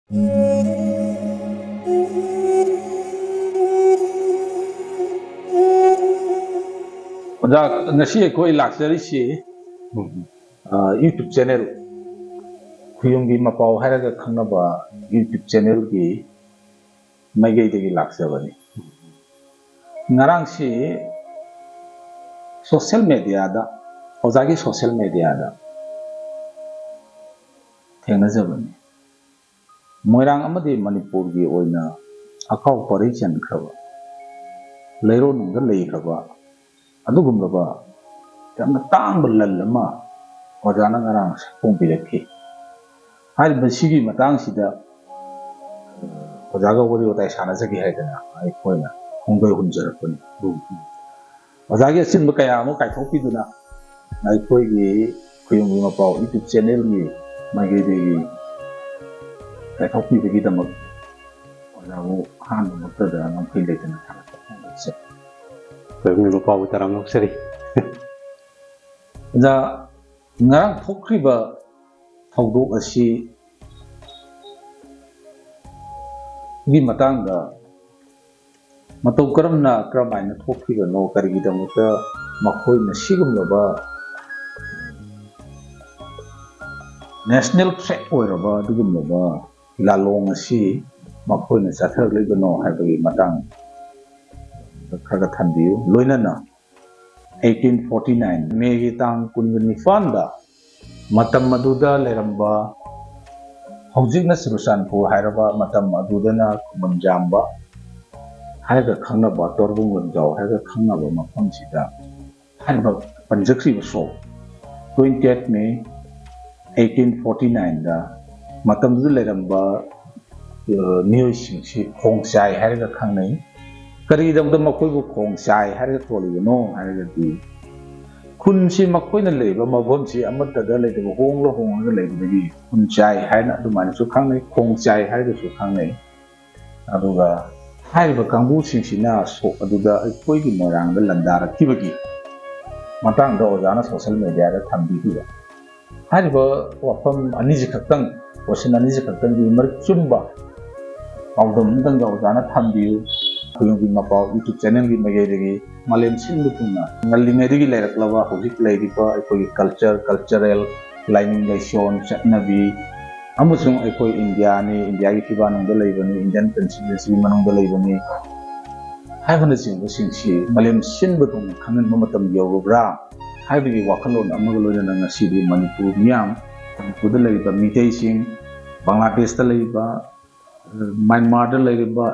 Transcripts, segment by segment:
ओजा ngasi koi laksari si YouTube channel khuyung gi mapau haraga khangnaba YouTube channel gi maigei degi laksabani ngarang si social media da ozagi social media da thengna jabani moirang amadi manipur gi oina akau pari chan khaba leiro nung da lei khaba adugumba yamna tangba lallama ojana ngarang pung pirakhi hari basigi matang sida ojaga wari otai sana jagi haidana ai koina khongdoi hunjarakoni ojagi sinba kaya amu kaithokpiduna ai koigi khuyung mapau YouTube channel gi magi de kaithokpibagi damak ojagu han mutada nam philetana thalatse khuyung mapau taram noksari da ngarang thokriba thawdok asi gi matangda matau karamna kramaina thokriba no karigi damuta makhoi na sigumlaba national threat oiraba dugumlaba lalong asi makhoi na chathar leibano haibagi matang kharaga thanbiu loinana 1849 Mei tang kunganifanda matam maduda leramba hojikna Sirusanpur hairaba matam madudana kumanjamba haiga khangnaba torbung gonjau haiga khangnaba mafam sida haiba panjakri so 28 May 1849 da matam du leramba miyoi singsi khongsai haiga khangnai kari damda makoi bu khongsai haiga toligono haiga di kun si makoi na leba mabom si amata da leba honglo hongga leba dagi kun chai haina dumani su khangnai khong chai haida su khangnai aduga haiba kangbu singsina so aduga koi gi morang da landara kibagi matang da ojana social media da thambi hiba haiba wafam aniji khaktang wasin aniji khaktang gi mar chumba paudom dang da ojana thambi khuyung gi mapau YouTube channel gi magai dagi malem sindu puna ngalingai digi leraklaba hojik leiriba ekoi cultural lining nation chatnabi amusung ekoi India gi fiba nang da leibani Indian constituency manung da leibani haibana sing singsi malem sinbu tung khangan matam yawbra haibigi wakalon amaga loina ngasi di Manipur miam manipur da leiba mitei sing Bangladesh da leiba Myanmar da leiba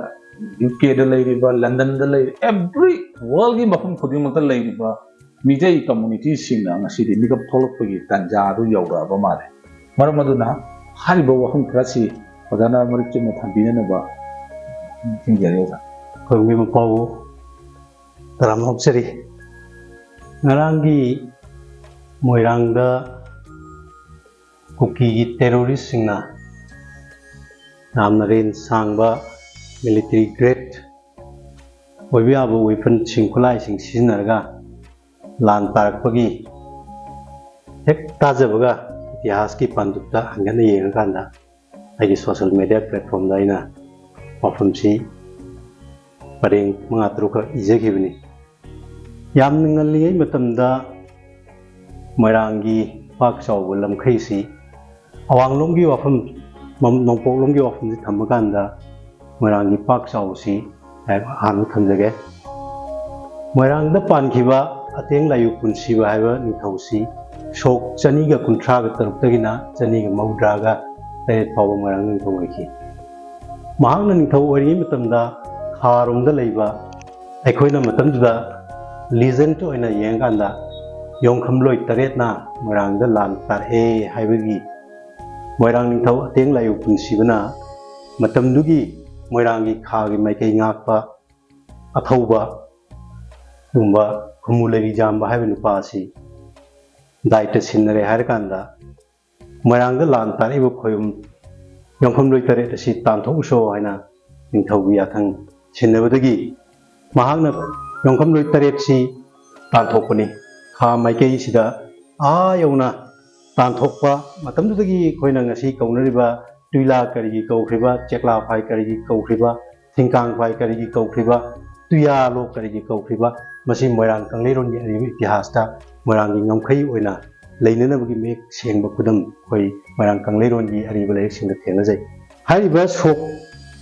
UK da leiriba London da leiriba every world gi mafum khudimata leiriba mitei community singna ngasi di mikap tholokpagi tanja ru yawra ba mare maram aduna hariba wahum krasi padana marikche na thambina ba tingjariya khuyung mapau taram noksari ngarangi moirangda kuki terrorist singna namna ren sangba military grade oibiabu weapon singkulai sing sizinarga lan tarakpagi hek tajabaga itihas ki pandukta hangana yengakanda aigi social media platform da ina mafumsi pareng mangatruka ijagibni yamna ngalligai matamda moirangi pak chawba lamkhaisi awanglomgi wafam nongpoklomgi wafam ji thamakanda moirangi pak chawsi hanu thamjage moirangda pankhiba ateng layu punsiba haiba nithausi sok chaniga kunthraga taruptagina chaniga maudraga tayet pawa moirang nithau oiki mahakna nithau ori matamda kharomda leiba aikhoina matamda legend oina yengkanda yongkhamloi taretna moirangda lan tarhe haibagi moirang nithau ateng layu punsibana matamdugi moirangi khagi maikai ngakpa athauba dumba khumulari jamba haiba nupa asi daita sinnare hairkanda moirangda lan tariba khoyum yongkhamloi taret asi tanthauso haina ningthaubi athang sinnabadagi mahakna yongkhamloi taret si tanthokpani kha maikai sida yauna tanthokpa matamdudagi khoina ngasi kaunariba तुइला करी कौख्रिबा चेकला phi करी कौख्रिबा थिंकांग phi करी कौख्रिबा तुया लो करी कौख्रिबा मसी मोइरांग कंगलेरोन की अरिबा इतिहासता मोइरांग की ngमखै ओइना लेननबगी make सेंगबा खुदम खोई मोइरांग कंगलेरोन की Ariba lacing थेंगजै हारिबा सोक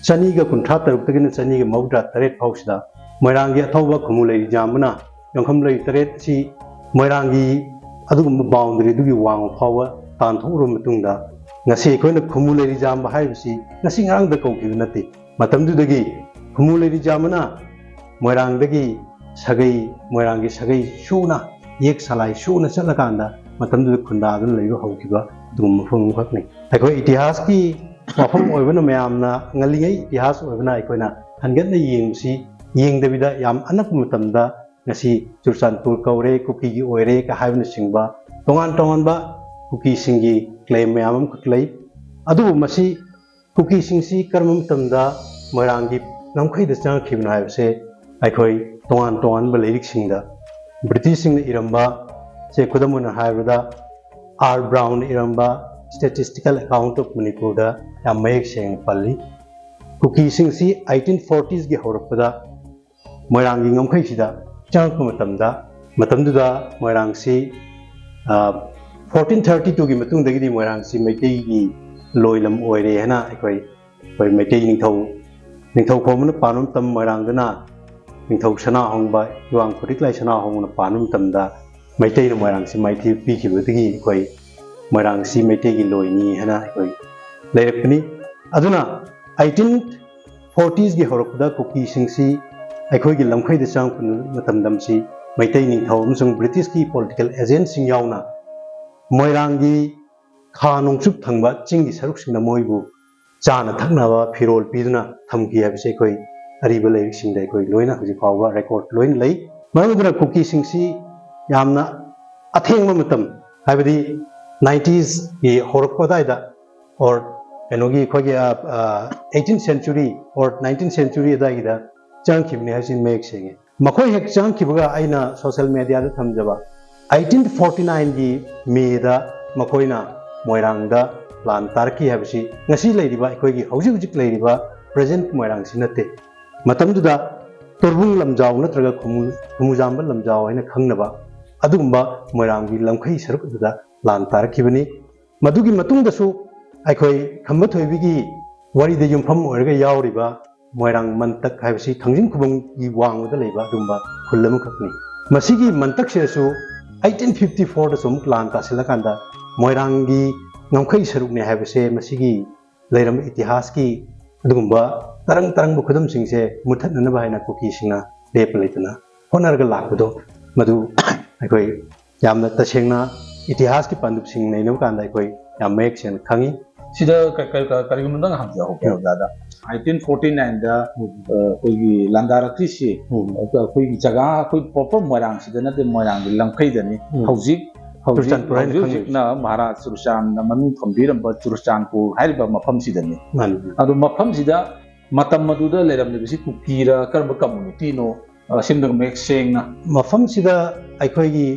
चनीगा कुंठा तरुक्तगिन चनीगा मौद्रा तरेट फाउसदा मोइरांग की अथौबा खुमु लेरि जामना यंखम लेरि तरेट सी मोइरांग की अदुगुम बाउंड्री दुगी वांग फावा तानथोरो मतुंगदा ngasi koina khumu leri jam bahai bisi ngasi ngarang da kau ki nati matam du dagi khumu leri jamana moirang dagi sagai moirang gi sagai shuna yek salai shuna chalakanda matam du khunda dun leiba haukiba dum phung khakni aiko itihas ki wafam oibana mayamna ngalingai itihas oibana aikoina hangat na yengsi yengdabida yam anak matamda ngasi churchanpur kaure kuki gi oire ka haibna singba tongan tongan ba Kuki सिंगी claim मैम खुटलई अदु मसी cookie सिंसी कर्मम तमदा मोइरांगी नमखैद चांखिबना हाइबसे आइखोई तोंगान तोंगान ब लेरिक सिंगदा British सिंग इरंबा से खुदमुन हाइबदा आर ब्राउन इरंबा स्टैटिस्टिकल अकाउंट ऑफ मणिपुर दा या मयक सेंग पल्ली कुकी सिंसी 1840s गी हौरपदा मोइरांगी नमखैसिदा चांख मतमदा मोइरांगसी 1432 की मतुंग दगी मोइरांग सी मैतई की लोइलम ओइरे हैना अखोई कोई मैतई निंथौ खोमन पानुम तम मोइरांग दना निंथौ सना होंगबा युवांग खुदिक्लाई सना होंगन पानुम तमदा मैतई न मोइरांग सी मैथि पीखिबदगी कोई मोइरांग सी मैतई की लोइनी हैना अखोई लेरकनी अदुना 1840s की हरकदा कुकी सिंसी अखोई की लमखैद चांग मतमदम सी मैतई निंथौ अमसुंग ब्रिटिश की पॉलिटिकल एजेंट सिंग यावना मोइरांगी खा नोंचुक थंगबा चिंगी सरुकसिंग मोइबु चाना थकनाबा फिरोल पीदुना थमकी हाबसे कोई अरिबा लेरिकसिंग दे कोई लोइना हजि फावबा रेकॉर्ड लोइन लई मरमुदरा कुकी सिंगसी यामना अथेंगमा मतम हाबदी 90s की होरकपदाइदा और एनोगी खोगे 18th century और 19th century दाइदा चांखिबने हसिन मेक सेंगे मखोय हेक चांखिबगा आइना सोशल मीडिया दा थमजबा 1849 की मेदा मखोइना मोइरांगदा प्लान तारकी हाबसी ngasi लेरिबा अखोगी हौजिक हौजिक लेरिबा प्रेजेंट मोइरांग सिनते मतमदुदा तोरबुंग लमजाव नत्रगा खुमुजाम लमजाव हैना खंगनबा अदुगुंबा मोइरांगी लमखै सरुकदुदा प्लान तारकीबनी मदुगी मतुंगदसु अखोई खंबथोइबिगी वरिदे युमफम ओरगा यावरिबा मोइरांग मंतक हाबसी थंजिंग खुबंगी वांगदा लेबा दुंबा खुल्लम खकनी मसिगी मंतक सेसु 1854 da sum plan ta silakanda moirangi ngomkhai sarukne haibase masigi leiram itihas ki adugumba tarang bu khudum singse muthatna na baina kuki singna lep leitana honarga lakdo madu akoi yamna tasengna itihas ki pandup sing nei no kanda akoi yam mek sen khangi sida karigumdang hamja ho kya dada 1949 da koigi landarakri si koigi jaga koi proper moirang sida na te moirang lamkhai dani hojik na Maharaj Churchan na mami thombiram ba Churchanpur hariba mafam sidani adu mafam sida matam maduda leram ne bisi kukira karba community no simdang mek seng na mafam sida aikoigi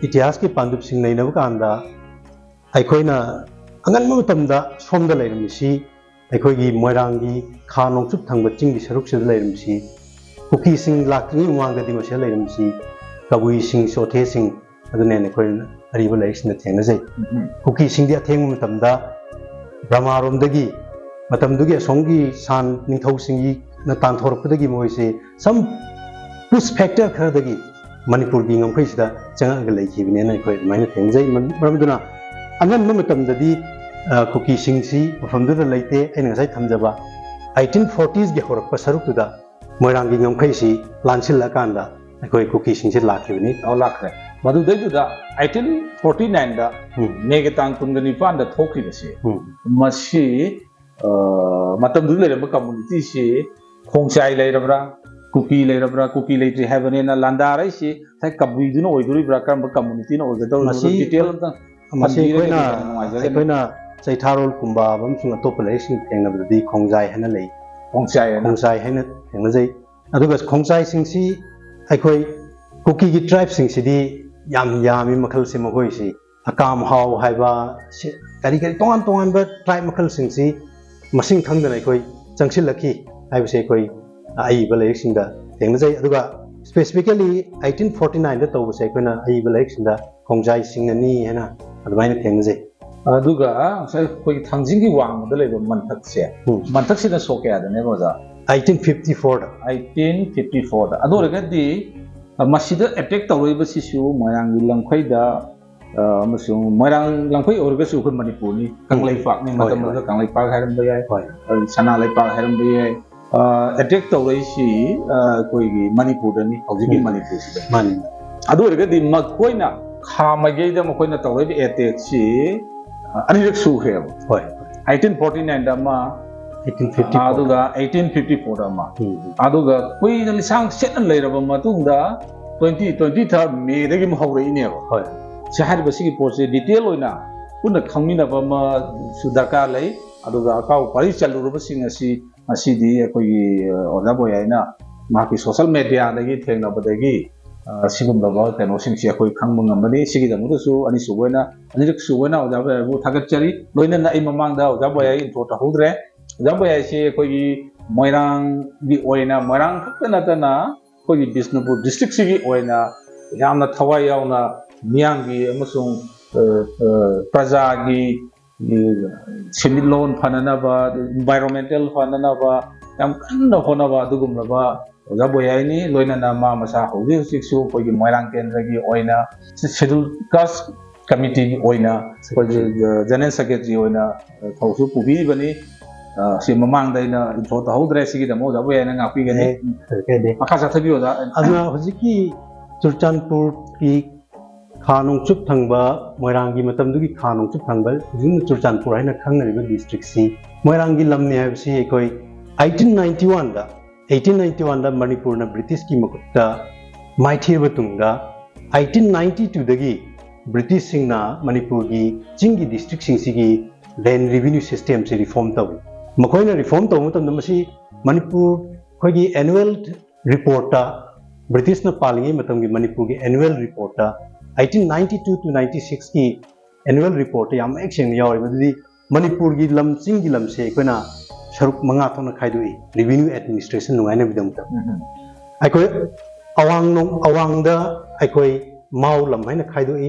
itihas ki pandup sing nei na kanda aikoina angan matamda somda leram si अखोगी मोइरांगी खा नोंचुक थंगबा चिंगी सरुक से लेरमसी cookie सिंग लाक्री वांगदि मसे लेरमसी कबुई सिंग सोथे सिंग अदुने ने कोइ Ariba लेक्सने थेंगजै cookie सिंग दि अथेंग मतमदा ब्रह्मारोमदगी मतमदुगी असोंगी सान निथौ सिंगी न तानथोरपदगी मोइसे सम push factor खरदगी Manipur की ngomkhaiSida changa leikibine na कोइ माइना थेंगजै मरमदुना अंगन मतमददी कुकी सिंगसी मफमदुदा लेते ऐना ngasai thamjaba 1840s gi horappa saruktuda moirang gi ngomkhaisi lansilakanda akoi kuki singse lakhibini lakre madu dejuda 1849 da megatang kungani panda thokibase masi matamdu leramba community si khongchai leirabra kuki leitri habane na landarai si thai kabiduna oiduribra karamba community na oigadau detail masi koina Saitharol kumba bamsung atop election thengnabdi khongjai hana lei khongjai hana thengnajai aduga khongjai singsi akhoi kuki gi tribe singsidi yami makhal se mahoi si akam hau haiba kari tongan ba tribe makhal singsi masing khangdana akhoi changsilaki haibase akhoi aiba lairiksinda thengnajai aduga specifically 1849 da tawbase akhona aiba lairiksinda khongjai singnani hena adumaina thengnajai aduga sai koi thangjingi wang da leba manthak se manthak sina so kya da ne roja 1854 da 1854 da adu regadi masida attack tawriba sisu moyang langkhoi da amasung moyang langkhoi orga su kun manipur ni kanglai pak ni matam da kanglai pak hairam da yai sana lai pak hairam da yai attack tawrai si koi gi manipur da ni hauji manipur si man adu regadi makoina khamage da makoina tawrai attack si anirak su khaya hoi 1849 da ma 1854 aduga 1854 da ma aduga koi na lisang set an leiraba matung da 2023 May da gi mahawrai ne ba hoi shahar basi ki pose detail oina puna khangmina ba ma sudaka lai aduga akau pari chalu ro sing asi di koi oda boyaina ma ki social media da gi thengna ba da gi sigum da ba teno sing sia koi khangmung ngambani sigi da mu su ani suwena ani rik suwena oda ba bu thagat chari loina na ai mamang da oda boyai intro ta hudre oda boyai se koi moirang di oina moirang khakna ta na koi Bisnupur district sigi oina yamna thawai yauna miyangi amasung praja gi similon phananaba environmental phananaba yam kanna honaba dugumnaba oja boyai ni loina na ma masa hoji siksu kogi moirang kendra gi oina schedule caste committee gi oina kogi general secretary oina thausu pubi bani si mamang daina intro ta hodre sigi da mo ja boyai na ngapi gani kede makha thabi oja aduna hojiki Churchanpur ki khanong chup thangba moirang gi matam du gi khanong chup thangba jin Churchanpur haina khangnari district si moirang gi lamni habsi ekoi 1891 da Manipur na British ki makutta maithir batungda 1892 dagi British singna Manipur gi jingi district sing sigi land revenue system se reform taw makoina reform taw matam masi Manipur khoi annual report ta British na palingi matam gi Manipur gi annual report ta 1892 to 96 की annual report याम action यावरी बदली मणिपुर की lump चिंग की lump से कोना सरुक मंगा थोना खाइदुई revenue administration नुआइना बिदम त आइकोय अवांग दा आइकोय माउ लम हैना खाइदुई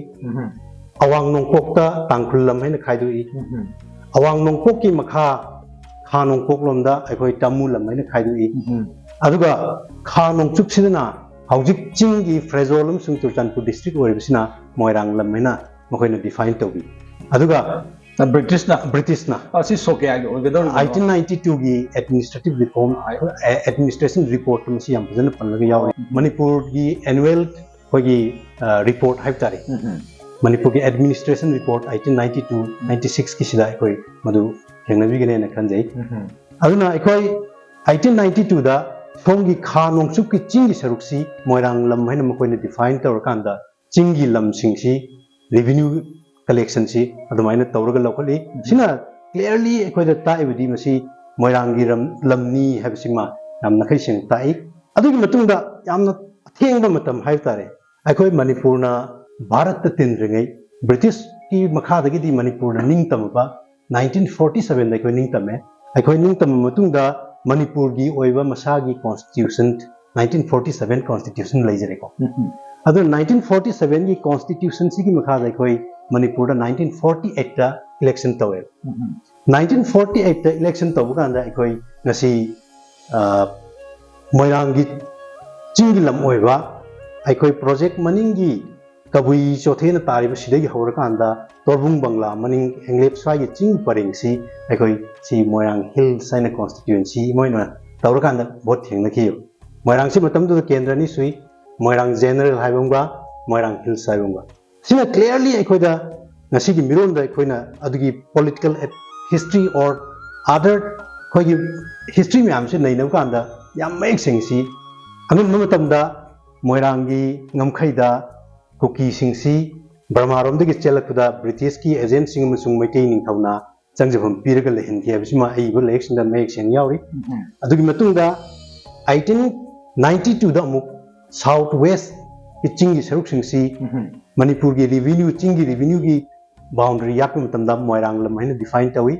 अवांग नोंपोक ता तांखुल लम हैना खाइदुई अवांग नोंपोक की मखा खा नोंपोक लम दा आइकोय तामु लम हैना खाइदुई अदुगा खा नोंचुक सिना हौजिक चिंगी फ्रेजोलम सुं Churchanpur district ओरिबसिना मोइरांग लमैना मखोइना डिफाइन तौबि अदुगा ब्रिटिश ना asi sokya gi ogador 1892 की administrative reform administration report मसी याम फजन पनलग यावरि मणिपुर की annual होगी report हाइब तारे मणिपुर की administration report 1892 96 की सिदा कोई मदु हेंगनबि गने न खनजै अदुना एकोय 1892 दा सोंगी खा नोंचुक की चिंगी सरुक्सी मोइरांग लम हैन मकोइना डिफाइन तौरकांदा चिंगी लम सिंगसी रेवेन्यू कलेक्शन सी अदुमाइना तौरगा लौखली सिना क्लियरली एकोइदा ताइबदी मसी मोइरांगी लमनी हैबसिमा यामना खैसिंग ताइ अदुगी मतुंगदा यामना अथेंगबा मतम हाइब तारे एकोइ मणिपुरना भारत तिनद्रिङै ब्रिटिश की मखादगी दी मणिपुरना निंगतमबा 1947 एकोइ निंगतमे एकोइ निंगतम मतुंगदा मणिपुर की ओइबा मसागी कॉन्स्टिट्यूशन 1947 कॉन्स्टिट्यूशन लेजरेको अदर 1947 की कॉन्स्टिट्यूशन सी की मखा देखोई मणिपुर 1948 ता इलेक्शन तवे 1948 ता इलेक्शन तब कांदा एकोई नसी मोइरांगी चिंगी लम ओइबा एकोई प्रोजेक्ट मनिंगी कबुई चोथेना तारिबा सिदगी हौर कांदा तोरबुंग बंगला मनिंग हेंगलेप स्वागी चिंग परेंगसी एकोई सी मोइरांग हिल साइना कॉन्स्टिट्यूएंसी मोइना तौर कांदा भोट थेंगनखियो मोइरांग सी मतम दु केंद्र नि सुई मोइरांग जनरल हाइबंगा मोइरांग हिल्स हाइबंगा सिना क्लियरली एकोइदा नसी की मिरोन दा एकोइना अदुगी पॉलिटिकल हिस्ट्री और अदर खोगी हिस्ट्री में हमसे नैनब कांदा याम मेक सिंगसी अनु मतमदा मोइरांगी ngमखैदा कुकी सिंगसी बर्मारोमदगी चेलकदा ब्रिटिश की एजेंट सिंग मसुंग मैतै निंथौना चंगजफम पीरगा लेहनथि हाबिसिमा आइबो इलेक्शन दा मेक सेंग यावरि अदुगी मतुंगदा 1892 दा अमुक साउथ वेस्ट की चिंगी सरुक सिंगसी मणिपुर की रेवेन्यू चिंगी रेवेन्यू की बाउंड्री याक मतमदा मोइरांग लम हैना डिफाइन तवी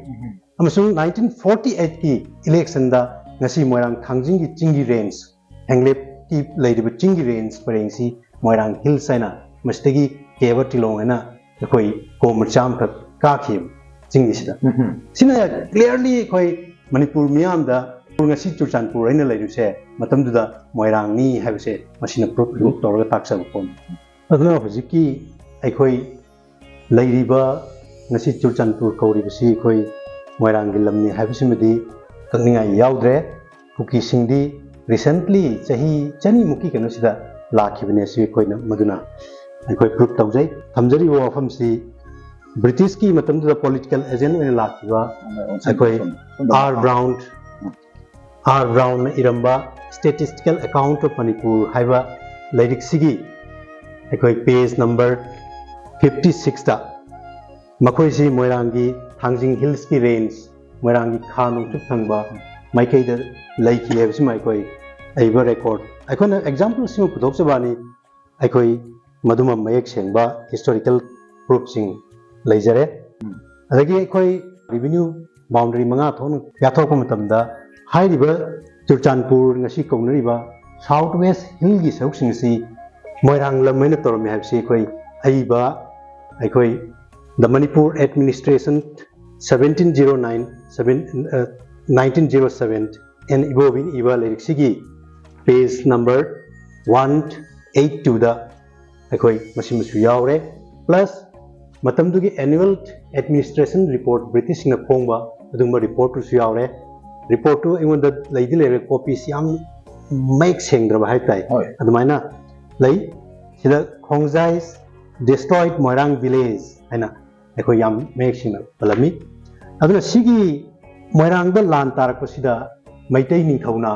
ꯑꯃꯁꯨꯡ 1948ꯀꯤ ꯏꯂꯦꯛꯁꯟꯗ ꯉꯁꯤ ꯃꯣꯏꯔꯥꯡ ꯊꯥꯡꯖꯤꯡꯒꯤ ꯆꯤꯡꯒꯤ ꯔꯦꯟꯖ ꯍꯦꯡꯂꯦꯞꯀꯤ ꯂꯩꯔꯤꯕ ꯆꯤꯡꯒꯤ ꯔꯦꯟꯖ ꯄꯔꯦꯡꯁꯤ ꯃꯣꯏꯔꯥꯡ ꯍꯤꯜꯁ ꯍꯥꯏꯅ ꯃꯁꯤꯗꯒꯤ ꯀꯦꯕ ꯇꯤꯂꯣꯡ ꯍꯥꯏꯅ ꯑꯩꯈꯣꯏ ꯀꯣꯝ ꯆꯥꯝꯈꯛ ꯀꯥꯈꯤꯕ ꯆꯤꯡꯒꯤꯁꯤꯗ ꯁꯤꯅ ꯀ꯭ꯂꯤꯌꯔꯂꯤ ꯑꯩꯈꯣꯏ ꯃꯅꯤꯄꯨꯔ ꯃꯤꯌꯥꯝꯗ ꯉꯁꯤ ꯆꯨꯔꯆꯥꯟꯄꯨꯔ ꯍꯥꯏꯅ ꯂꯩꯔꯤꯕꯁꯦ ꯃꯇꯝꯗꯨꯗ ꯃꯣꯏꯔꯥꯡꯅꯤ ꯍꯥꯏꯕꯁꯦ ꯃꯁꯤꯅ ꯄ꯭ꯔꯨꯐ ꯇꯧꯔꯒ ꯇꯥꯛꯆꯕ ꯄꯣꯠꯅꯤ ꯑꯗꯨꯅ ꯍꯧꯖꯤꯛꯀꯤ ꯑꯩꯈꯣꯏ ꯂꯩꯔꯤꯕ ꯉꯁꯤ ꯆꯨꯔꯆꯥꯟꯄꯨꯔ ꯀꯧꯔꯤꯕꯁꯤ ꯑꯩꯈꯣꯏ ꯃꯣꯏꯔꯥꯡꯒꯤ ꯂꯝꯅꯤ ꯍꯥꯏꯕꯁꯤꯃꯗꯤ ꯀꯛꯅꯤꯡꯉꯥꯏ ꯌꯥꯎꯗ꯭ꯔꯦ ꯀꯨꯀꯤꯁꯤꯡꯗꯤ ꯔꯤꯁꯦꯟꯠꯂꯤ ꯆꯍꯤ ꯆꯅꯤꯃꯨꯛꯀꯤ ꯀꯩꯅꯣꯁꯤꯗ ꯂꯥꯛꯈꯤꯕꯅꯦ ꯁꯤ ꯑꯩꯈꯣꯏꯅ ꯃꯗꯨꯅ ꯑꯩꯈꯣꯏ ꯄ꯭ꯔꯨꯐ ꯇꯧꯖꯩ ꯊꯝꯖꯔꯤꯕ ꯋꯥꯐꯝꯁꯤ ꯕ꯭ꯔꯤꯇꯤꯁꯀꯤ ꯃꯇꯝꯗꯨꯗ ꯄꯣꯂꯤꯇꯤꯀꯦꯜ ꯑꯦꯖꯦꯟ ꯑꯣꯏꯅ ꯂꯥꯛꯈꯤꯕ ꯑꯩꯈꯣꯏ ꯑꯥꯔ ꯕ꯭ꯔꯥꯎꯟꯅ ꯏꯔꯝꯕ ꯁ꯭ꯇꯦꯇꯤꯁꯇꯤꯀꯦꯜ ꯑꯦꯀꯥꯎꯟꯠ ꯑꯣꯐ ꯃꯅꯤꯄꯨꯔ ꯍꯥꯏꯕ ꯂꯥꯏꯔꯤꯛꯁꯤꯒꯤ ꯑꯩꯈꯣꯏ ꯄꯦꯖ ꯅꯝꯕꯔ 56ꯇ ꯃꯈꯣꯏꯁꯤ ꯃꯣꯏꯔꯥꯡꯒꯤ ꯊꯥꯡꯖꯤꯡ ꯍꯤꯜꯁꯀꯤ ꯔꯦꯟꯖ ꯃꯣꯏꯔꯥꯡꯒꯤ ꯈꯥ ꯅꯣꯡꯆꯨꯞ ꯊꯪꯕ ꯃꯥꯏꯀꯩꯗ ꯂꯩꯈꯤ ꯍꯥꯏꯕꯁꯤꯃ ꯑꯩꯈꯣꯏ ꯑꯏꯕ ꯔꯦꯀꯣꯔꯗ ꯑꯩꯈꯣꯏꯅ ꯑꯦꯛꯖꯥꯝꯄꯜꯁꯤꯃ ꯄꯨꯊꯣꯛꯆꯕꯅꯤ ꯑꯩꯈꯣꯏ ꯃꯗꯨꯃ ꯃꯌꯦꯛ ꯁꯦꯡꯕ ꯍꯤꯁꯇꯣꯔꯤꯀꯦꯜ ꯄ꯭ꯔꯨꯐꯁꯤꯡ ꯂꯩꯖꯔꯦ ꯑꯗꯒꯤ ꯑꯩꯈꯣꯏ ꯔꯦꯚꯤꯅ꯭ꯌू ꯕꯥꯎꯟꯗꯔꯤ 5 ꯊꯣꯛꯅ ꯌꯥꯊꯣꯛꯄ ꯃꯇꯝꯗ ꯍꯥꯏꯔꯤꯕ ꯆꯨꯔꯆꯥꯟꯄꯨꯔ ꯉꯁꯤ ꯀꯧꯅꯔꯤꯕ ꯁꯥꯎꯠ ꯋꯦꯁ ꯍꯤꯜꯒꯤ ꯁꯔꯨꯛꯁꯤꯡ ꯑꯁꯤ ꯃꯣꯏꯔꯥꯡ ꯂꯝ ꯍꯥꯏꯅ ꯇꯧꯔꯝꯃꯤ ꯍꯥꯏꯕꯁꯤ ꯑꯩꯈꯣꯏ ꯑꯏꯕ ꯑꯩꯈꯣꯏ ꯗ ꯃꯅꯤꯄꯨꯔ ꯑꯦꯗꯃꯤꯅꯤꯁꯇ꯭ꯔꯦꯁꯟ 1907 ꯑꯦꯟ ꯏꯕꯣꯕꯤꯟ ꯏꯕ ꯂꯥꯏꯔꯤꯛꯁꯤꯒꯤ ꯄꯦꯖ ꯅꯝꯕꯔ 182ꯗ ꯑꯩꯈꯣꯏ ꯃꯁꯤꯃꯁꯨ ꯌꯥꯎꯔꯦ ꯄ꯭ꯂꯁ ꯃꯇꯝꯗꯨꯒꯤ ꯑꯦꯅꯨꯑꯦꯜ ꯑꯦꯗꯃꯤꯅꯤꯁꯇ꯭ꯔꯦꯁꯟ ꯔꯤꯄꯣꯔꯠ ꯕ꯭ꯔꯤꯇꯤꯁꯁꯤꯡꯅ ꯐꯣꯡꯕ ꯑꯗꯨꯒꯨꯝꯕ ꯔꯤꯄꯣꯔꯠꯇꯨꯁꯨ ꯌꯥꯎꯔꯦ ꯔꯤꯄꯣꯔꯠꯇꯨ ꯑꯩꯉꯣꯟꯗ ꯂꯩꯗꯤ ꯂꯩꯔꯦ ꯀꯣꯄꯤꯁꯤ ꯌꯥꯝ ꯃꯌꯦꯛ ꯁꯦꯡꯗ꯭ꯔꯕ ꯍꯥꯏꯇꯥꯔꯦ ꯑꯗꯨꯃꯥꯏꯅ ꯂꯩ ꯁꯤꯗ ꯈꯣꯡꯖꯥꯏ ꯗꯤꯁꯇ꯭ꯔꯣꯏꯠ ꯃꯣꯏꯔꯥꯡ ꯚꯤꯂꯦꯖ ꯍꯥꯏꯅ ꯑꯩꯈꯣꯏ ꯌꯥꯝ ꯃꯌꯦꯛ ꯁꯦꯡꯅ ꯄꯜꯂꯝꯃꯤ ꯑꯗꯨꯅ ꯁꯤꯒꯤ ꯃꯣꯏꯔꯥꯡꯗ ꯂꯥꯟ ꯇꯥꯔꯛꯄꯁꯤꯗ ꯃꯩꯇꯩ ꯅꯤꯡꯊꯧꯅ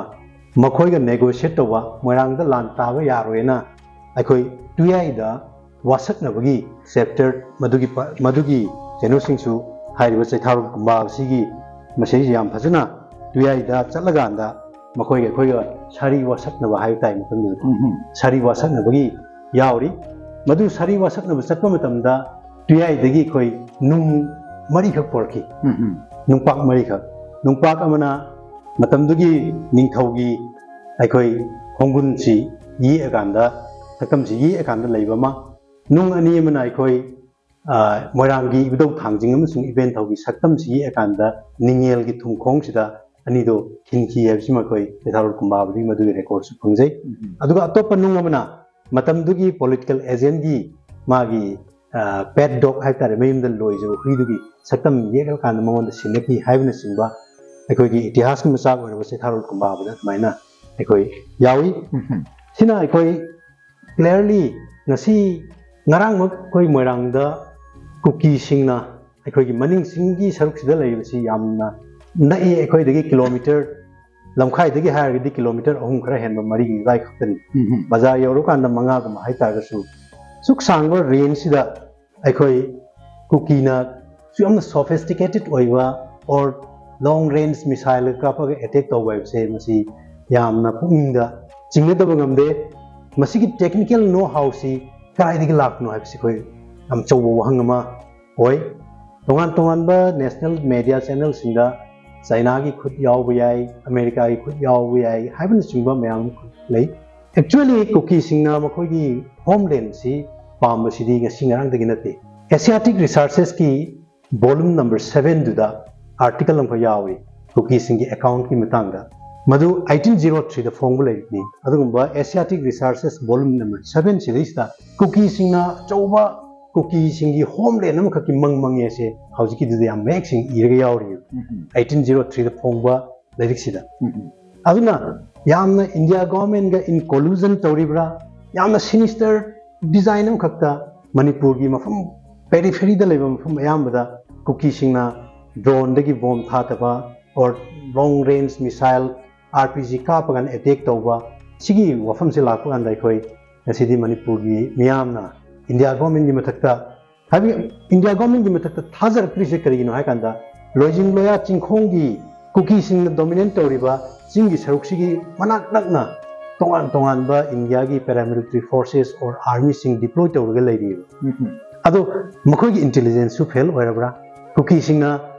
ꯃꯈꯣꯏꯒ ꯅꯦꯒꯣꯁꯤꯌꯦꯠ ꯇꯧꯕ ꯃꯣꯏꯔꯥꯡꯗ ꯂꯥꯟ ꯇꯥꯕ ꯌꯥꯔꯣꯏꯅ ꯑꯩꯈꯣꯏ ꯇꯨꯌꯥꯏꯗ ꯋꯥꯁꯛꯅꯕꯒꯤ ꯆꯦꯞꯇꯔ ꯃꯗꯨꯒꯤ ꯀꯩꯅꯣꯁꯤꯡꯁꯨ ꯍꯥꯏꯔꯤꯕ ꯆꯩꯊꯥꯔꯣꯜ ꯀꯨꯝꯕꯥ ꯑꯁꯤꯒꯤ ꯃꯁꯤꯁꯤ ꯌꯥꯝ ꯐꯖꯅ ꯇꯨꯌꯥꯏꯗ ꯆꯠꯂꯀꯥꯟꯗ ꯃꯈꯣꯏꯒ ꯑꯩꯈꯣꯏꯒ ꯁꯥꯔꯤ ꯋꯥꯁꯛꯅꯕ ꯍꯥꯏꯕ ꯇꯥꯏ ꯃꯇꯝꯗꯨꯗ ꯁꯥꯔꯤ ꯋꯥꯁꯛꯅꯕꯒꯤ ꯌꯥꯎꯔꯤ ꯃꯗꯨ ꯁꯥꯔꯤ ꯋꯥꯁꯛꯅꯕ ꯆꯠꯄ ꯃꯇꯝꯗ ꯇꯨꯌꯥꯏꯗꯒꯤ ꯑꯩꯈꯣoi ꯅꯨꯡ ꯃꯔꯤꯈꯛ ꯄꯣꯔꯛꯈꯤ ꯅꯨꯡꯄꯥꯛ ꯃꯔꯤꯈꯛ ꯅꯨꯡꯄꯥꯛ ꯑꯃꯅ ꯃꯇꯝꯗꯨꯒꯤ ꯅꯤꯡꯊꯧꯒꯤ ꯑꯩꯈꯣꯏ ꯈꯣꯡꯒꯨꯟꯁꯤ ꯌꯦꯛꯑꯀꯥꯟꯗ ꯁꯛꯇꯝꯁꯤ ꯌꯦꯛꯑꯀꯥꯟꯗ ꯂꯩꯕ ꯑꯃ ꯅꯨꯡ ꯑꯅꯤ ꯑꯃꯅ ꯑꯩꯈꯣꯏ ꯃꯣꯏꯔꯥꯡꯒꯤ ꯏꯕꯨꯙꯧ ꯊꯥꯡꯖꯤꯡ ꯑꯃꯁꯨꯡ ꯏꯕꯦꯟꯊꯧꯒꯤ ꯁꯛꯇꯝꯁꯤ ꯌꯦꯛꯑꯀꯥꯟꯗ ꯅꯤꯡꯉꯦꯜꯒꯤ ꯊꯨꯝꯈꯣꯡꯁꯤꯗ ꯑꯅꯤꯗꯣ ꯈꯤꯟꯈꯤ ꯍꯥꯏꯕꯁꯤꯃ ꯑꯩꯈꯣꯏ ꯆꯩꯊꯥꯔꯣꯜ ꯀꯨꯝꯕꯥꯕꯨꯗꯒꯤ ꯃꯗꯨꯒꯤ ꯔꯦꯀꯣꯔꯗꯁꯨ ꯐꯪꯖꯩ ꯑꯗꯨꯒ ꯑꯇꯣꯞꯄ ꯅꯨꯡ ꯑꯃꯅ ꯃꯇꯝꯗꯨꯒꯤ ꯄꯣꯂꯤꯇꯤꯀꯦꯜ ꯑꯦꯖꯦꯟꯒꯤ ꯃꯥꯒꯤ ꯄꯦꯠ ꯗꯣꯛ ꯍꯥꯏꯇꯥꯔꯦ ꯃꯌꯨꯝꯗ ꯂꯣꯏꯖꯕ ꯍꯨꯏꯗꯨꯒꯤ ꯁꯛꯇꯝ ꯌꯦꯛꯂꯀꯥꯟꯗ ꯃꯉꯣꯟꯗ ꯁꯤꯟꯅꯈꯤ ꯍꯥꯏꯕꯅꯆꯤꯡꯕ ꯑꯩꯈꯣꯏꯒꯤ ꯏꯇꯤꯍꯥꯁꯀꯤ ꯃꯆꯥꯛ ꯑꯣꯏꯔꯕ ꯆꯩꯊꯥꯔꯣꯜ ꯀꯨꯝꯕꯥꯕꯗ ꯑꯗꯨꯃꯥꯏꯅ ꯑꯩꯈꯣꯏ ꯌꯥꯎꯏ ꯁꯤꯅ ꯑꯩꯈꯣꯏ ꯀ꯭ꯂꯤꯌꯔꯂꯤ ꯉꯁꯤ ꯉꯔꯥꯡꯃꯛ ꯑꯩꯈꯣꯏ ꯃꯣꯏꯔꯥꯡꯗ ꯀꯨꯀꯤꯁꯤꯡꯅ ꯑꯩꯈꯣꯏꯒꯤ ꯃꯅꯤꯡꯆꯤꯡꯒꯤ ꯁꯔꯨꯛꯁꯤꯗ ꯂꯩꯔꯤꯕꯁꯤ ꯌꯥꯝꯅ ꯅꯛꯏ ꯑꯩꯈꯣꯏꯗꯒꯤ ꯀꯤꯂꯣꯃꯤꯇꯔ ꯂꯝꯈꯥꯏꯗꯒꯤ ꯍꯥꯏꯔꯒꯗꯤ ꯀꯤꯂꯣꯃꯤꯇꯔ 3 ꯈꯔ ꯍꯦꯟꯕ 4ꯒꯤ ꯑꯗꯨꯋꯥꯏ ꯈꯛꯇꯅꯤ ꯕꯖꯥꯔ ꯌꯧꯔꯀꯥꯟꯗ 5ꯒꯨꯝꯕ ꯍꯥꯏꯇꯥꯔꯒꯁꯨ ꯁꯨꯛ ꯁꯥꯡꯕ ꯔꯦꯟꯖꯁꯤꯗ ꯑꯩꯈꯣꯏ ꯀꯨꯀꯤꯅ ꯌꯥꯝꯅ ꯁꯣꯐꯤꯁꯇꯤꯀꯦꯇꯦꯗ ꯑꯣꯏꯕ ꯑꯣꯔ ꯂꯣꯡ ꯔꯦꯟꯖ ꯃꯤꯁꯥꯏꯜ ꯀꯥꯞꯄꯒ ꯑꯦꯇꯦꯛ ꯇꯧꯕ ꯍꯥꯏꯕꯁꯦ ꯃꯁꯤ ꯌꯥꯝꯅ ꯄꯨꯛꯅꯤꯡꯗ ꯆꯤꯡꯅꯗꯕ ꯉꯝꯗꯦ ꯃꯁꯤꯒꯤ ꯇꯦꯛꯅꯤꯀꯦꯜ ꯅꯣ ꯍꯥꯎꯁꯤ ꯀꯗꯥꯏꯗꯒꯤ ꯂꯥꯛꯄꯅꯣ ꯍꯥꯏꯕꯁꯤ ꯑꯩꯈꯣꯏ ꯌꯥꯝ ꯑꯆꯧꯕ ꯋꯥꯍꯪ ꯑꯃ ꯑꯣꯏ ꯇꯣꯉꯥꯟ ꯇꯣꯉꯥꯟꯕ ꯅꯦꯁꯅꯦꯜ ꯃꯦꯗꯤꯌꯥ ꯆꯦꯅꯦꯜꯁꯤꯡꯗ ꯆꯥꯏꯅꯥꯒꯤ ꯈꯨꯠ ꯌꯥꯎꯕ ꯌꯥꯏ ꯑꯃꯦꯔꯤꯀꯥꯒꯤ ꯈꯨꯠ ꯌꯥꯎꯕ ꯌꯥꯏ ꯍꯥꯏꯕꯅꯆꯤꯡꯕ ꯃꯌꯥꯝ ꯂꯩ ꯑꯦꯛꯆꯨꯑꯦꯂꯤ ꯀꯨꯀꯤꯁꯤꯡꯅ ꯃꯈꯣꯏꯒꯤ ꯍꯣꯝꯂꯦꯟꯁꯤ ꯄꯥꯝꯕꯁꯤꯗꯤ ꯉꯁꯤ ꯉꯔꯥꯡꯗꯒꯤ ꯅꯠꯇꯦ ꯑꯦꯁꯤꯌꯥꯇꯤꯛ ꯔꯤꯁꯥꯔꯆꯦꯁꯀꯤ ꯚꯣꯂꯨꯝ ꯅꯝꯕꯔ 7ꯗꯨꯗ ꯑꯥꯔꯇꯤꯀꯜ ꯑꯃꯈꯛ ꯌꯥꯎꯏ ꯀꯨꯀꯤꯁꯤꯡꯒꯤ ꯑꯦꯀꯥꯎꯟꯠꯀꯤ ꯃꯇꯥꯡꯗ ꯃꯗꯨ 1803ꯗ ꯐꯣꯡꯕ ꯂꯩꯔꯤꯕꯅꯤ ꯑꯗꯨꯒꯨꯝꯕ ꯑꯦꯁꯤꯌꯥꯇꯤꯛ ꯔꯤꯁꯥꯔꯆꯦꯁ ꯚꯣꯂꯨꯝ ꯅꯝꯕꯔ 7 ꯁꯤꯗꯩꯁꯤꯗ ꯀꯨꯀꯤꯁꯤꯡꯅ ꯑꯆꯧꯕ ꯀꯨꯀꯤꯁꯤꯡꯒꯤ ꯍꯣꯝꯂꯦꯟ ꯑꯃꯈꯛꯀꯤ ꯃꯪꯉꯦꯁꯦ ꯍꯧꯖꯤꯛꯀꯤꯗꯨꯗ ꯌꯥꯝ ꯃꯌꯦꯛ ꯁꯦꯡꯅ ꯏꯔꯒ ꯌꯥꯎꯔꯤꯕ 1803ꯗ ꯐꯣꯡꯕ ꯂꯥꯏꯔꯤꯛꯁꯤꯗ ꯑꯗꯨꯅ ꯌꯥꯝꯅ ꯏꯟꯗꯤꯌꯥ ꯒꯣꯚꯔꯟꯃꯦꯟꯠꯒ ꯏꯟ ꯀꯣꯂꯨꯖꯟ ꯇꯧꯔꯤꯕ꯭ꯔꯥ ꯌꯥꯝꯅ ꯁꯤꯅꯤꯁꯇꯔ ꯗꯤꯖꯥꯏꯟ ꯑꯃꯈꯛꯇ ꯃꯅꯤꯄꯨꯔꯒꯤ ꯃꯐꯝ ꯄꯦꯔꯤꯐꯦꯔꯤꯗ ꯂꯩꯕ ꯃꯐꯝ ꯑꯌꯥꯝꯕꯗ ꯀꯨꯀꯤꯁꯤꯡꯅ ꯗ꯭ꯔꯣꯟꯗꯒꯤ ꯕꯣꯝ ꯊꯥꯗꯕ or long range missile RPG ꯀꯥꯞꯄꯒꯥꯟ ꯑꯦꯇꯦꯛ ꯇꯧꯕ ꯁꯤꯒꯤ ꯋꯥꯐꯝꯁꯦ ꯂꯥꯛꯄ ꯀꯥꯟꯗ ꯑꯩꯈꯣꯏ ꯉꯁꯤꯗꯤ ꯃꯅꯤꯄꯨꯔꯒꯤ ꯃꯤꯌꯥꯝꯅ ꯏꯟꯗꯤꯌꯥ ꯒꯣꯚꯔꯟꯃꯦꯟꯠꯒꯤ ꯃꯊꯛꯇ ꯍꯥꯏꯕꯗꯤ ꯏꯟꯗꯤꯌꯥ ꯒꯣꯚꯔꯟꯃꯦꯟꯠꯒꯤ ꯃꯊꯛꯇ ꯊꯥꯖꯔꯛꯇ꯭ꯔꯤꯁꯦ ꯀꯔꯤꯒꯤꯅꯣ ꯍꯥꯏꯀꯥꯟꯗ ꯂꯣꯏꯖꯤꯡ ꯂꯣꯌꯥ ꯆꯤꯡꯈꯣꯡꯒꯤ ꯀꯨꯀꯤꯁꯤꯡꯅ ꯗꯣꯃꯤꯅꯦꯠ ꯇꯧꯔꯤꯕ ꯆꯤꯡꯒꯤ ꯁꯔꯨꯛꯁꯤꯒꯤ ꯃꯅꯥꯛ ꯅꯛꯅ ꯇꯣꯉꯥꯟ ꯇꯣꯉꯥꯟꯕ ꯏꯟꯗꯤꯌꯥꯒꯤ ꯄꯦꯔꯥꯃꯤꯂꯤꯇꯔꯤ ꯐꯣꯔꯁꯦꯁ ꯑꯣꯔ ꯑꯥꯔꯃꯤꯁꯤꯡ ꯗꯤꯄ꯭ꯂꯣꯏ ꯇꯧꯔꯒ ꯂꯩꯔꯤꯕ ꯑꯗꯣ ꯃꯈꯣꯏꯒꯤ ꯏꯟꯇꯦꯂꯤꯖꯦꯟꯁꯁꯨ ꯐꯦꯜ ꯑꯣꯏꯔꯕ꯭ꯔꯥ ꯀꯨꯀꯤꯁꯤꯡꯅ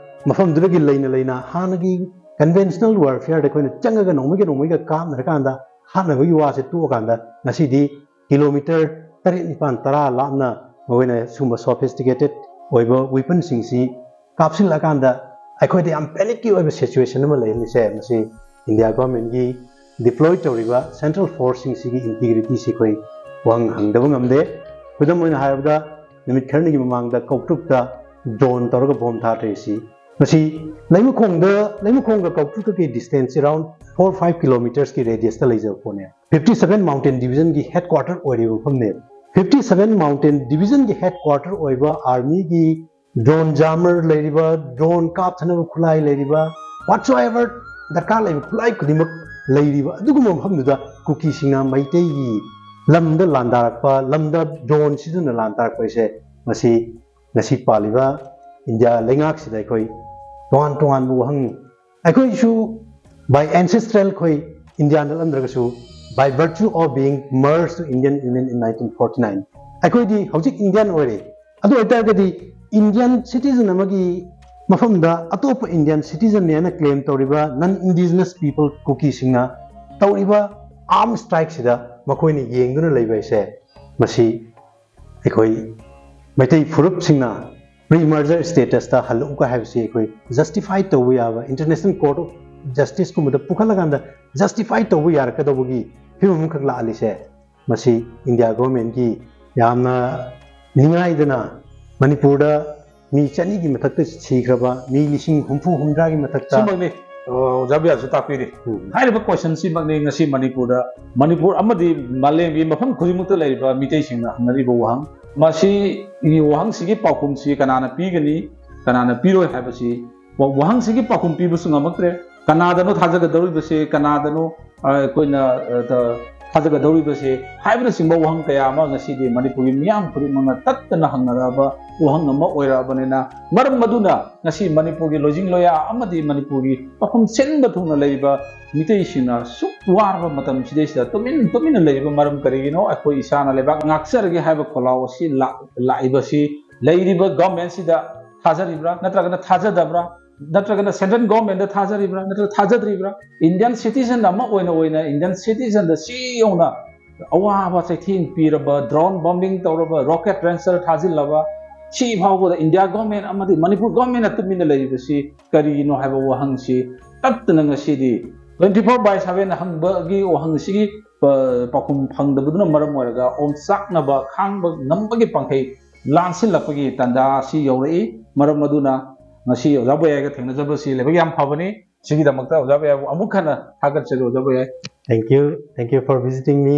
ꯃꯐꯝꯗꯨꯗꯒꯤ ꯂꯩꯅ ꯍꯥꯟꯅꯒꯤ ꯀꯟꯚꯦꯟꯁꯅꯦꯜ ꯋꯥꯔꯐꯤꯌꯔꯗ ꯑꯩꯈꯣꯏꯅ ꯆꯪꯉꯒ ꯅꯣꯡꯃꯩꯒ ꯀꯥꯞꯅꯔꯀꯥꯟꯗ ꯍꯥꯠꯅꯕꯒꯤ ꯋꯥꯁꯦ ꯇꯣꯛꯑꯀꯥꯟꯗ ꯉꯁꯤꯗꯤ ꯀꯤꯂꯣꯃꯤꯇꯔ 7-9-10 ꯂꯥꯞꯅ ꯃꯈꯣꯏꯅ ꯁꯨꯝꯕ ꯁꯣꯐꯤꯁꯇꯤꯀꯦꯇꯦꯗ ꯑꯣꯏꯕ ꯋꯦꯄꯟꯁꯤꯡꯁꯤ ꯀꯥꯞꯁꯤꯜꯂꯀꯥꯟꯗ ꯑꯩꯈꯣꯏꯗ ꯌꯥꯝ ꯄꯦꯅꯤꯛꯀꯤ ꯑꯣꯏꯕ ꯁꯤꯆꯨꯋꯦꯁꯟ ꯑꯃ ꯂꯩꯔꯤꯁꯦ ꯃꯁꯤ ꯏꯟꯗꯤꯌꯥ ꯒꯣꯔꯃꯦꯟꯒꯤ ꯗꯤꯄ꯭ꯂꯣꯏ ꯇꯧꯔꯤꯕ ꯁꯦꯟꯇ꯭ꯔꯦꯜ ꯐꯣꯔꯁꯁꯤꯡꯁꯤꯒꯤ ꯏꯟꯇꯤꯒ꯭ꯔꯤꯇꯤꯁꯤ ꯑꯩꯈꯣꯏ ꯋꯥꯍꯪ ꯍꯪꯗꯕ ꯉꯝꯗꯦ ꯈꯨꯗꯝ ꯑꯣꯏꯅ ꯍꯥꯏꯔꯕꯗ ꯅꯨꯃꯤꯠ ꯈꯔꯅꯤꯒꯤ ꯃꯃꯥꯡꯗ ꯀꯧꯇ꯭ꯔꯨꯛꯇ ꯗ꯭ꯔꯣꯟ ꯇꯧꯔꯒ ꯕꯣꯝ ꯊꯥꯗ꯭ꯔꯤꯁꯤ ꯃꯁꯤ ꯂꯩꯃꯈꯣꯡꯒ ꯀꯧꯇ꯭ꯔꯨꯛꯀꯤ ꯗꯤꯁꯇꯦꯟꯁ ꯑꯦꯔꯥꯎꯟ 4-5 ꯀꯤꯂꯣꯃꯤꯇꯔꯁꯀꯤ ꯔꯦꯗꯤꯌꯁꯇ ꯂꯩꯖꯕ ꯄꯣꯠꯅꯦ 57 ꯃꯥꯎꯟꯇꯦꯟ ꯗꯤꯕꯤꯖꯟꯒꯤ ꯍꯦꯗ ꯀ꯭ꯋꯥꯔꯇꯔ ꯑꯣꯏꯔꯤꯕ ꯃꯐꯝꯅꯦ 57 ꯃꯥꯎꯟꯇꯦꯟ ꯗꯤꯕꯤꯖꯟꯒꯤ ꯍꯦꯗ ꯀ꯭ꯋꯥꯔꯇꯔ ꯑꯣꯏꯕ ꯑꯥꯔꯃꯤꯒꯤ ꯗ꯭ꯔꯣꯟ ꯖꯥꯃꯔ ꯂꯩꯔꯤꯕ ꯗ꯭ꯔꯣꯟ ꯀꯥꯞꯊꯅꯕ ꯈꯨꯠꯂꯥꯏ ꯂꯩꯔꯤꯕ ꯋꯥꯠꯁꯣꯑꯦꯚꯔ ꯗꯔꯀꯥꯔ ꯂꯩꯕ ꯈꯨꯠꯂꯥꯏ ꯈꯨꯗꯤꯡꯃꯛ ꯂꯩꯔꯤꯕ ꯑꯗꯨꯒꯨꯝꯕ ꯃꯐꯝꯗꯨꯗ ꯀꯨꯀꯤꯁꯤꯡꯅ ꯃꯩꯇꯩꯒꯤ ꯂꯝꯗ ꯂꯥꯟꯗꯥꯔꯛꯄ ꯂꯝꯗ ꯗ꯭ꯔꯣꯟ ꯁꯤꯖꯤꯟꯅ ꯂꯥꯟꯗꯥꯔꯛꯄ ꯍꯥꯏꯁꯦ ꯃꯁꯤ ꯉꯁꯤ ꯄꯥꯜꯂꯤꯕ ꯏꯟꯗꯤꯌꯥ ꯂꯩꯉꯥꯛꯁꯤꯗ ꯑꯩꯈꯣꯏ ꯇꯣꯉꯥꯟꯕ ꯋꯥꯍꯪꯅꯤ ꯑꯩꯈꯣꯏꯁꯨ ꯕꯥꯏ ꯑꯦꯟꯁꯦꯁꯇ꯭ꯔꯦꯜ ꯑꯩꯈꯣꯏ India ꯅꯠꯂꯝꯗ꯭ꯔꯒꯁꯨ by virtue of being merged to Indian Union in 1949 ꯑꯩꯈꯣꯏꯗꯤ ꯍꯧꯖꯤꯛ ꯏꯟꯗꯤꯌꯟ ꯑꯣꯏꯔꯦ ꯑꯗꯨ ꯑꯣꯏꯇꯥꯔꯒꯗꯤ ꯏꯟꯗꯤꯌꯟ ꯁꯤꯇꯤꯖꯟ ꯑꯃꯒꯤ ꯃꯐꯝꯗ ꯑꯇꯣꯞꯄ ꯏꯟꯗꯤꯌꯟ ꯁꯤꯇꯤꯖꯟꯅꯦ ꯍꯥꯏꯅ ꯀ꯭ꯂꯦꯝ ꯇꯧꯔꯤꯕ ꯅꯟ ꯏꯟꯗꯤꯖꯤꯅꯁ ꯄꯤꯄꯜ ꯀꯨꯀꯤꯁꯤꯡꯅ ꯇꯧꯔꯤꯕ ꯑꯥꯔꯝ ꯁ꯭ꯇ꯭ꯔꯥꯏꯛꯁꯤꯗ ꯃꯈꯣꯏꯅ ꯌꯦꯡꯗꯨꯅ ꯂꯩꯕ ꯍꯥꯏꯁꯦ ꯃꯁꯤ ꯑꯩꯈꯣꯏ ꯃꯩꯇꯩ ꯐꯨꯔꯨꯞꯁꯤꯡꯅ ꯄ꯭ꯔꯤ ꯃꯔꯖꯔ ꯁ꯭ꯇꯦꯇꯁꯇ ꯍꯜꯂꯛꯎꯒ ꯍꯥꯏꯕꯁꯤ ꯑꯩꯈꯣꯏ ꯖꯁꯇꯤꯐꯥꯏ ꯇꯧꯕ ꯌꯥꯕ ꯏꯟꯇꯔꯅꯦꯁꯅꯦꯜ ꯀꯣꯔꯠ ꯑꯣꯐ ꯖꯁꯇꯤꯁꯀꯨꯝꯕꯗ ꯄꯨꯈꯠꯂꯀꯥꯟꯗ ꯖꯁꯇꯤꯐꯥꯏ ꯇꯧꯕ ꯌꯥꯔꯛꯀꯗꯧꯕꯒꯤ ꯐꯤꯕꯝ ꯑꯃꯈꯛ ꯂꯥꯛꯍꯜꯂꯤꯁꯦ ꯃꯁꯤ ꯏꯟꯗꯤꯌꯥ ꯒꯣꯔꯃꯦꯟꯒꯤ ꯌꯥꯝꯅ ꯅꯤꯡꯉꯥꯏꯗꯅ ꯃꯅꯤꯄꯨꯔꯗ ꯃꯤ 200ꯒꯤ ꯃꯊꯛꯇ ꯁꯤꯈ꯭ꯔꯕ ꯃꯤ 60-70-80ꯒꯤ ꯃꯊꯛꯇ ꯁꯤꯃꯛꯅꯤ ꯑꯣꯖꯥ ꯕꯤꯌꯥꯁꯨ ꯇꯥꯛꯄꯤꯔꯤ ꯍꯥꯏꯔꯤꯕ ꯀꯣꯏꯁꯟꯁꯤꯃꯛꯅꯤ ꯉꯁꯤ ꯃꯅꯤꯄꯨꯔ ꯑꯃꯗꯤ ꯃꯥꯂꯦꯝꯒꯤ ꯃꯐꯝ ꯈꯨꯗꯤꯡꯃꯛꯇ ꯂꯩꯔꯤꯕ ꯃꯤꯇꯩꯁꯤꯡꯅ ꯍꯪꯅꯔꯤꯕ ꯋꯥꯍꯪ ꯃꯁꯤꯒꯤ ꯋꯥꯍꯪꯁꯤꯒꯤ ꯄꯥꯎꯈꯨꯝꯁꯤ ꯀꯅꯥꯅ ꯄꯤꯒꯅꯤ ꯀꯅꯥꯅ ꯄꯤꯔꯣꯏ ꯍꯥꯏꯕꯁꯤ ꯋꯥꯍꯪꯁꯤꯒꯤ ꯄꯥꯎꯈꯨꯝ ꯄꯤꯕꯁꯨ ꯉꯝꯃꯛꯇ꯭ꯔꯦ ꯀꯅꯥꯗꯅꯣ ꯊꯥꯖꯒꯗꯧꯔꯤꯕꯁꯤ ꯀꯅꯥꯗꯅꯣ ꯑꯩꯈꯣꯏꯅ ꯊꯥꯖꯒꯗꯧꯔꯤꯕꯁꯤ ꯍꯥꯏꯕꯅꯆꯤꯡꯕ ꯋꯥꯍꯪ ꯀꯌꯥ ꯑꯃ ꯉꯁꯤꯗꯤ ꯃꯅꯤꯄꯨꯔꯒꯤ ꯃꯤꯌꯥꯝ ꯈꯨꯗꯤꯡꯃꯛꯅ ꯇꯠꯇꯅ ꯍꯪꯅꯔꯛꯑꯕ ꯋꯥꯍꯪ ꯑꯃ ꯑꯣꯏꯔꯛꯑꯕꯅꯤꯅ ꯃꯔꯝ ꯑꯗꯨꯅ ꯉꯁꯤ ꯃꯅꯤꯄꯨꯔꯒꯤ ꯂꯣꯏꯖꯤꯡ ꯂꯣꯌꯥ ꯑꯃꯗꯤ ꯃꯅꯤꯄꯨꯔꯒꯤ ꯃꯐꯝ ꯁꯤꯟꯕ ꯊꯨꯡꯅ ꯂꯩꯔꯤꯕ ꯃꯤꯇꯩꯁꯤꯡꯅ ꯁꯨꯛ ꯋꯥꯔꯕ ꯃꯇꯝꯁꯤꯗꯩꯁꯤꯗ ꯇꯨꯃꯤꯟꯅ ꯂꯩꯔꯤꯕ ꯃꯔꯝ ꯀꯔꯤꯒꯤꯅꯣ ꯑꯩꯈꯣꯏ ꯏꯁꯥꯅ ꯂꯩꯕꯥꯛ ꯉꯥꯛꯆꯔꯒꯦ ꯍꯥꯏꯕ ꯈꯣꯜꯂꯥꯎ ꯑꯁꯤ ꯂꯥꯛꯏꯕꯁꯤ ꯂꯩꯔꯤꯕ ꯒꯚꯔꯟꯃꯦꯟꯠꯁꯤꯗ ꯊꯥꯖꯔꯤꯕ꯭ꯔꯥ ꯅꯠꯇ꯭ꯔꯒꯅ ꯊꯥꯖꯗꯕ꯭ꯔꯥ ꯅꯠꯇ꯭ꯔꯒꯅ ꯁꯦꯟꯇ꯭ꯔꯦꯜ ꯒꯚꯔꯟꯃꯦꯟꯠꯗ ꯊꯥꯖꯔꯤꯕ꯭ꯔꯥ ꯅꯠꯇ꯭ꯔꯒ ꯊꯥꯖꯗ꯭ꯔꯤꯕ꯭ꯔꯥ ꯏꯟꯗꯤꯌꯟ ꯁꯤꯇꯤꯖꯟ ꯑꯃ ꯑꯣꯏꯅ ꯏꯟꯗꯤꯌꯟ ꯁꯤꯇꯤꯖꯟꯗ ꯁꯤ ꯌꯧꯅ ꯑꯋꯥꯕ ꯆꯩꯊꯦꯡ ꯄꯤꯔꯕ ꯗ꯭ꯔꯣꯟ ꯕꯣꯝꯕꯤꯡ ꯇꯧꯔꯕ ꯔꯣꯀꯦꯠ ꯂॉन्ꯆꯔ ꯊꯥꯖꯤꯜꯂꯕ ꯁꯤ ꯐꯥꯎꯕꯗ ꯏꯟꯗꯤꯌꯥ ꯒꯚꯔꯟꯃꯦꯟꯠ ꯑꯃꯗꯤ ꯃꯅꯤꯄꯨꯔ ꯒꯚꯔꯟꯃꯦꯟꯠꯅ ꯇꯨꯃꯤꯟꯅ ꯂꯩꯔꯤꯕꯁꯤ ꯀꯔꯤꯒꯤꯅꯣ ꯍꯥꯏꯕ ꯋꯥꯍꯪꯁꯤ ꯇꯠꯇꯅ ꯉꯁꯤꯗꯤ 24/7 ꯍꯪꯕꯒꯤ ꯋꯥꯍꯪꯁꯤꯒꯤ ꯄꯥꯎꯈꯨꯝ ꯐꯪꯗꯕꯗꯨꯅ ꯃꯔꯝ ꯑꯣꯏꯔꯒ ꯑꯣꯝꯆꯥꯛꯅꯕ ꯈꯥꯡꯕ ꯉꯝꯕꯒꯤ ꯄꯥꯡꯈꯩ ꯂꯥꯟꯁꯤꯜꯂꯛꯄꯒꯤ ꯇꯥꯟꯖꯥ ꯑꯁꯤ ꯌꯧꯔꯛꯏ ꯃꯔꯝ ꯑꯗꯨꯅ ꯉꯁꯤ ꯑꯣꯖꯥ ꯕꯣꯌꯥꯏꯒ ꯊꯦꯡꯅꯖꯕꯁꯤ ꯂꯥꯏꯕꯛ ꯌꯥꯝ ꯐꯕꯅꯤ ꯁꯤꯒꯤꯗꯃꯛꯇ ꯑꯣꯖꯥ ꯕꯣꯌꯥꯏꯕꯨ ꯑꯃꯨꯛ ꯍꯟꯅ ꯊꯥꯒꯠꯆꯔꯤ ꯑꯣꯖꯥ ꯕꯣꯌꯥꯏ Thank you for visiting me.